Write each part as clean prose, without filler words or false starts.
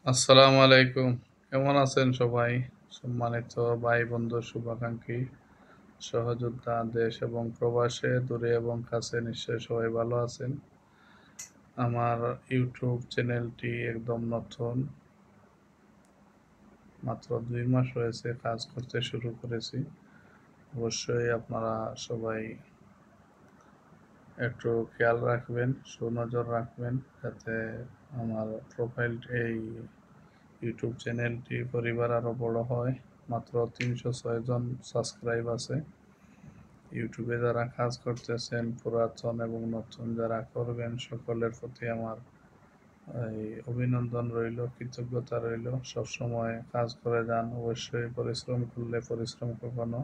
আসসালামু আলাইকুম। কেমন আছেন সবাই? সম্মানিত ভাই বন্ধু শুভাকাঙ্ক্ষী সহযোদ্ধা দেশ এবং প্রবাসে দূরে এবং কাছে নিশ্চয়ই সবাই ভালো আছেন। আমার ইউটিউব চ্যানেলটি একদম নতুন, মাত্র 2 মাস হয়েছে কাজ করতে শুরু করেছি। অবশ্যই আপনারা সবাই একটু খেয়াল রাখবেন, সুনজর রাখবেন, যাতে আমার প্রোফাইল এই ইউটিউব চ্যানেলটি পরিবার আরও বড় হয়। মাত্র 306 জন সাবস্ক্রাইব আছে। ইউটিউবে যারা কাজ করতেছেন, পুরাতন এবং নতুন যারা করবেন, সকলের প্রতি আমার এই অভিনন্দন রইল, কৃতজ্ঞতা রইল। সবসময় কাজ করে যান। অবশ্যই পরিশ্রম করলে পরিশ্রম কখনো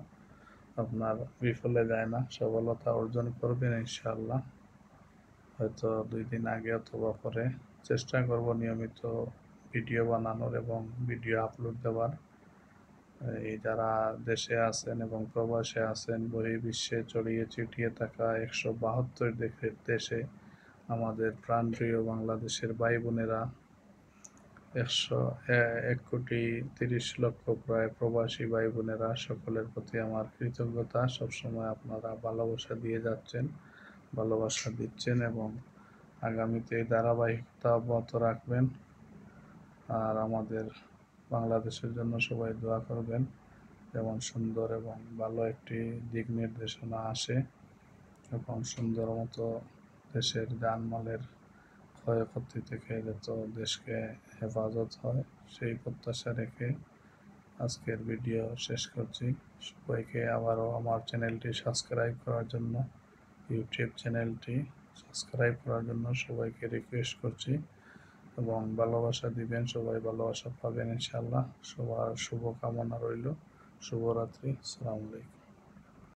আপনার বিফলে যায় না, সফলতা অর্জন করবেন ইনশাআল্লাহ। হয়তো 2 দিন আগে অথবা পরে চেষ্টা করব নিয়মিত ভিডিও বানানোর এবং ভিডিও আপলোড দেওয়ার। এই যারা দেশে আছেন এবং প্রবাসে আছেন, বহির্বিশ্বে ছড়িয়ে ছিটিয়ে থাকা 172 দেশে আমাদের প্রাণপ্রিয় বাংলাদেশের ভাই বোনেরা, 1,30,00,000 প্রায় প্রবাসী ভাই বোনেরা, সকলের প্রতি আমার কৃতজ্ঞতা। সবসময় আপনারা ভালোবাসা দিয়ে যাচ্ছেন, ভালোবাসা দিচ্ছেন এবং আগামীতে এই ধারাবাহিকতা অব্যাহত রাখবেন। আর আমাদের বাংলাদেশের জন্য সবাই দোয়া করবেন, যেমন সুন্দর এবং ভালো একটি দিক নির্দেশনা আসে এবং সুন্দর মতো দেশের জানমালের ক্ষয়ক্ষতি থেকে যত দেশকে হেফাজত হয়, সেই প্রত্যাশা রেখে আজকের ভিডিও শেষ করছি। সবাইকে আবারও আমার চ্যানেলটি সাবস্ক্রাইব করার জন্য, ইউটিউব চ্যানেলটি সাবস্ক্রাইব করার জন্য সবাইকে রিকোয়েস্ট করছি এবং ভালোবাসা দিবেন। সবাই ভালোবাসা পাবেন ইনশাআল্লাহ। সবার শুভকামনা রইল। শুভরাত্রি। আসসালামু আলাইকুম।